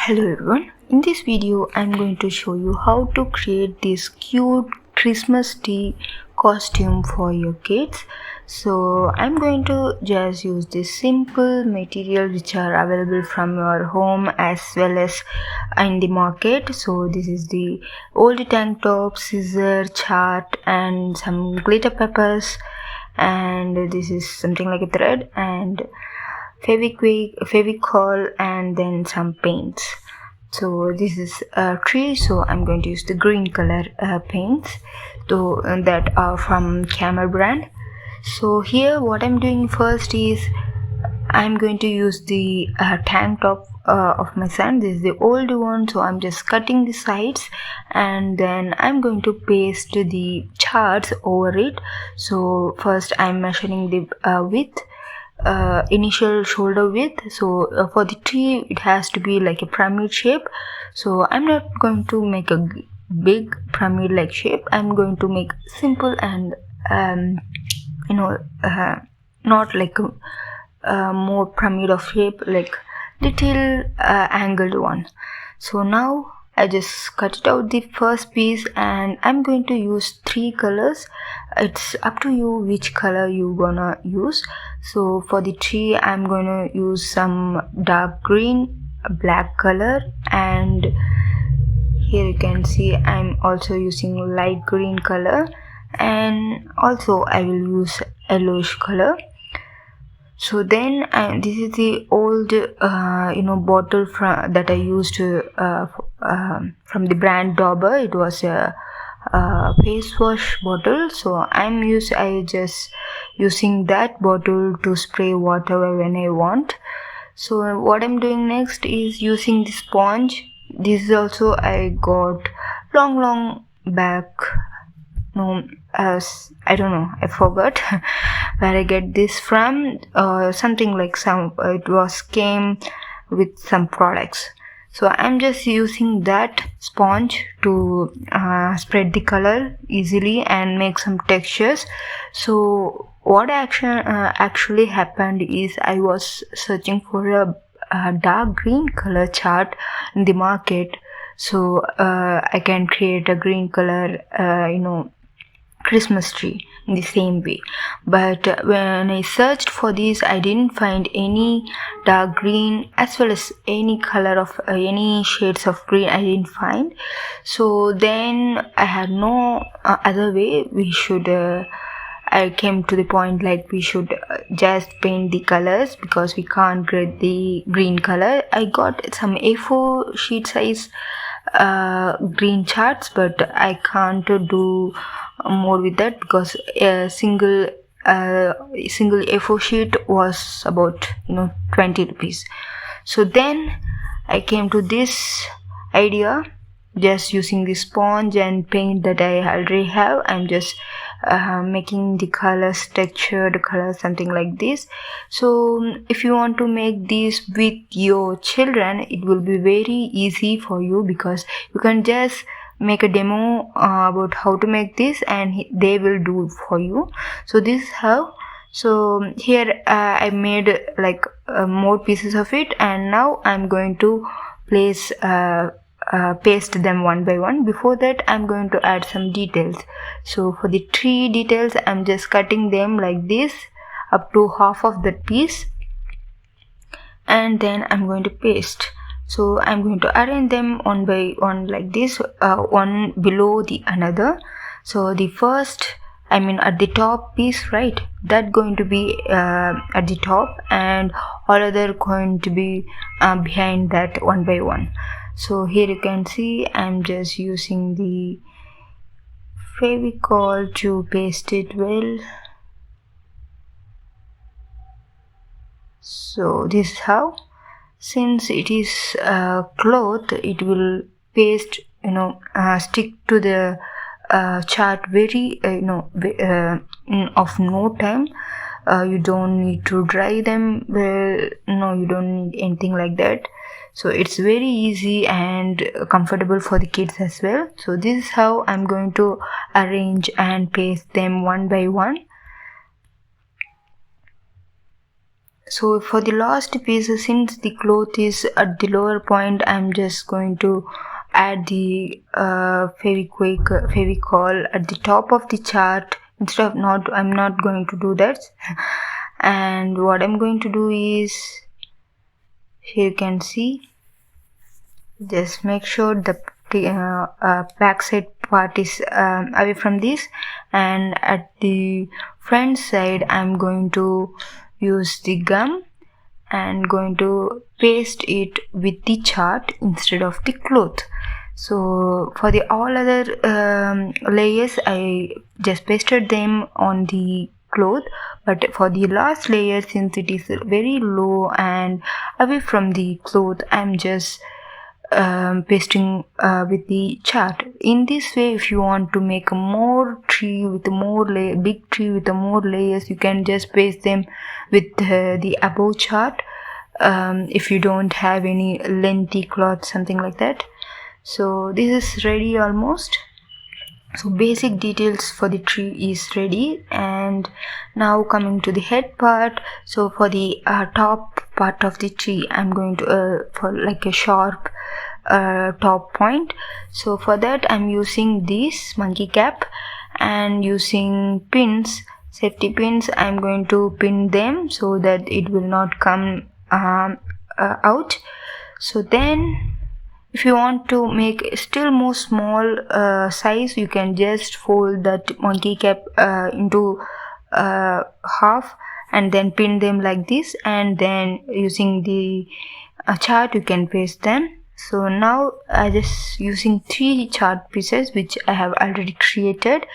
Hello everyone, in this video I'm going to show you how to create this cute Christmas tree costume for your kids. So I'm going to just use this simple material which are available from your home as well as in the market. So this is the old tank top, scissor, chart and some glitter peppers, and this is something like a thread and Fevicol and then some paints. So this is a tree, so I'm going to use the green color paints that are from Camel brand. So here what I'm doing first is I'm going to use the tank top of my son. This is the old one, so I'm just cutting the sides and then I'm going to paste the charts over it. So first I'm measuring the width, initial shoulder width. So for the tree it has to be like a pyramid shape, so I'm not going to make a big pyramid like shape. I'm going to make simple and not like a more pyramid of shape, like little angled one. So now I just cut it out the first piece and I'm going to use 3 colors. It's up to you which color you gonna use. So for the tree I'm gonna use some dark green, black color, and here you can see I'm also using light green color, and also I will use yellowish color. So then this is the old bottle that I used from the brand Dauber. It was a face wash bottle, so I just using that bottle to spray water when I want. So what I'm doing next is using the sponge. This is also I got long back. No, I don't know, I forgot where I get this from. Something like it was came with some products. So I'm just using that sponge to spread the color easily and make some textures. So what actually happened is I was searching for a dark green color chart in the market, so I can create a green color Christmas tree in the same way. But when I searched for this, I didn't find any dark green as well as any color of any shades of green. I didn't find. So then I had no other way. I came to the point like we should just paint the colors because we can't get the green color. I got some A4 sheet size green charts, but I can't do more with that because a single A4 sheet was about 20 rupees. So then I came to this idea, just using the sponge and paint that I already have. I'm just making the colors, textured colors, something like this. So if you want to make this with your children, it will be very easy for you because you can just make a demo about how to make this and they will do it for you. So this is how. So here I made like more pieces of it, and now I'm going to place paste them one by one. Before that I'm going to add some details. So for the tree details I'm just cutting them like this up to half of that piece, and then I'm going to paste. So I'm going to arrange them one by one like this, one below the another. So the first, at the top piece, right, that going to be at the top, and all other going to be behind that one by one. So here you can see I'm just using the Fevicol to paste it well. So this is how. Since it is cloth, it will paste stick to the chart very of no time. You don't need to dry them well, you don't need anything like that. So it's very easy and comfortable for the kids as well. So this is how I'm going to arrange and paste them one by one. So for the last piece, since the cloth is at the lower point, I'm just going to add the Fevicol at the top of the chart. I'm not going to do that. And what I'm going to do is, here you can see, just make sure the backside part is away from this, and at the front side I'm going to use the gum and going to paste it with the chart instead of the cloth. So for the all other layers, I just pasted them on the cloth, but for the last layer, since it is very low and away from the cloth, I'm just pasting with the chart. In this way, if you want to make a more tree with more big tree with more layers, you can just paste them with the above chart if you don't have any lengthy cloth, something like that. So this is ready almost. So basic details for the tree is ready, and now coming to the head part. So for the top part of the tree, I'm going to for like a sharp top point. So for that, I'm using this monkey cap and using pins, safety pins. I'm going to pin them so that it will not come out. So then, if you want to make still more small size, you can just fold that monkey cap into half and then pin them like this, and then using the chart you can paste them. So now I just using 3 chart pieces which I have already created.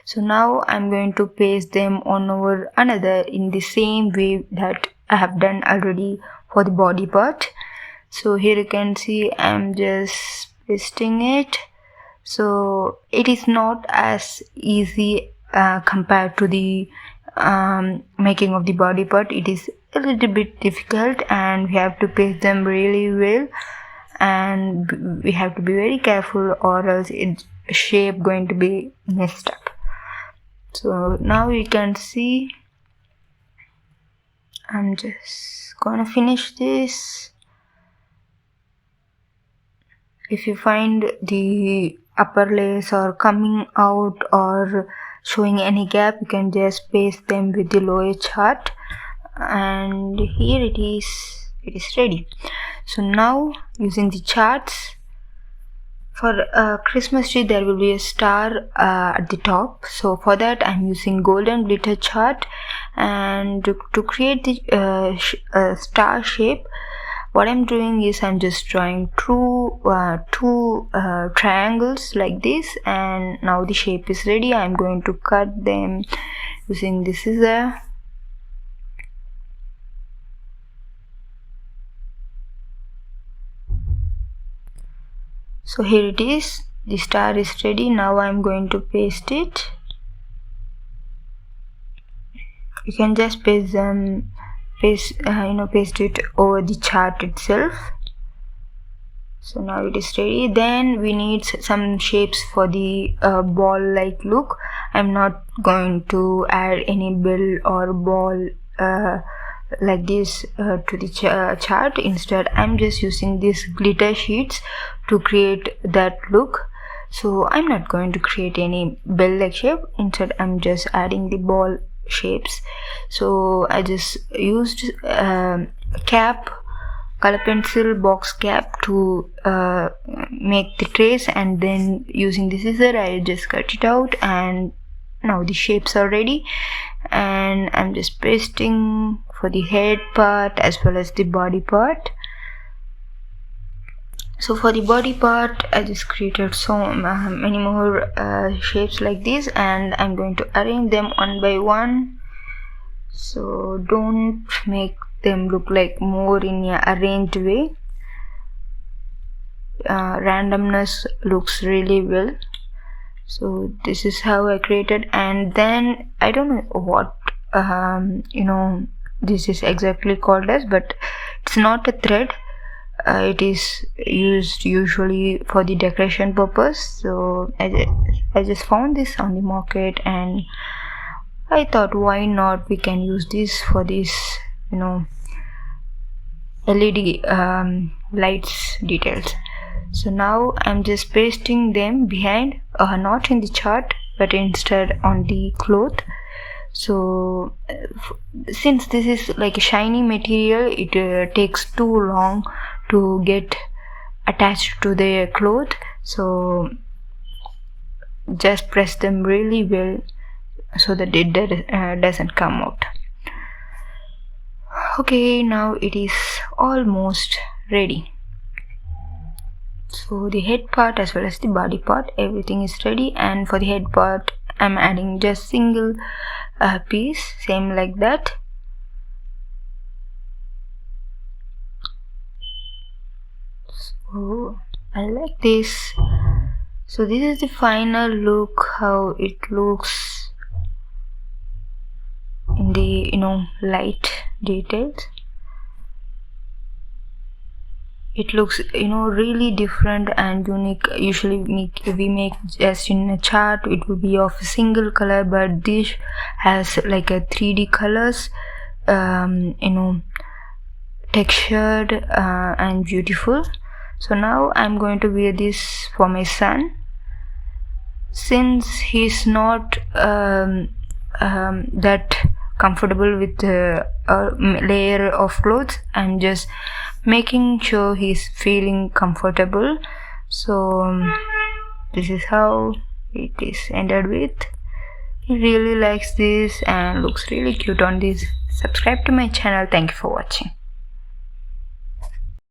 So now I'm going to paste them on over another in the same way that I have done already for the body part. So here you can see I'm just pasting it. So it is not as easy compared to the making of the body part. It is a little bit difficult, and we have to paste them really well, and we have to be very careful, or else its shape going to be messed up. So now you can see I'm just gonna finish this. If you find the upper layers are coming out or showing any gap, you can just paste them with the lower chart, and here it is ready. So now using the charts, for a Christmas tree there will be a star at the top. So for that I'm using golden glitter chart, and to create the star shape, what I'm doing is I'm just drawing two triangles like this, and now the shape is ready. I'm going to cut them using the scissor. So here it is, the star is ready. Now I'm going to paste it. You can just paste it over the chart itself. So now it is ready. Then we need some shapes for the ball like look. I'm not going to add any bell or ball like this to the chart. Instead I'm just using these glitter sheets to create that look. So I'm not going to create any bell like shape. Instead I'm just adding the ball shapes. So I just used cap, color pencil box cap to make the trace, and then using the scissor I just cut it out, and now the shapes are ready. And I'm just pasting for the head part as well as the body part. So for the body part I just created so many more shapes like this, and I'm going to arrange them one by one. So don't make them look like more in a arranged way. Randomness looks really well. So this is how I created, and then I don't know what this is exactly called as, but it's not a thread. It is used usually for the decoration purpose. So I just found this on the market, and I thought why not we can use this for this LED lights details. So now I'm just pasting them behind, not in the chart but instead on the cloth. So since this is like a shiny material, it takes too long to get attached to the cloth, so just press them really well so that it doesn't come out. Okay, now it is almost ready. So the head part as well as the body part, everything is ready. And for the head part, I'm adding just single piece, same like that. So I like this. So this is the final look, how it looks in the light details. It looks really different and unique. Usually we make just in a chart, it will be of a single color, but this has like a 3D colors, textured and beautiful. So now I'm going to wear this for my son. Since he's not that comfortable with a layer of clothes, I'm just making sure he's feeling comfortable. So this is how it is ended with. He really likes this and looks really cute on this. Subscribe to my channel. Thank you for watching.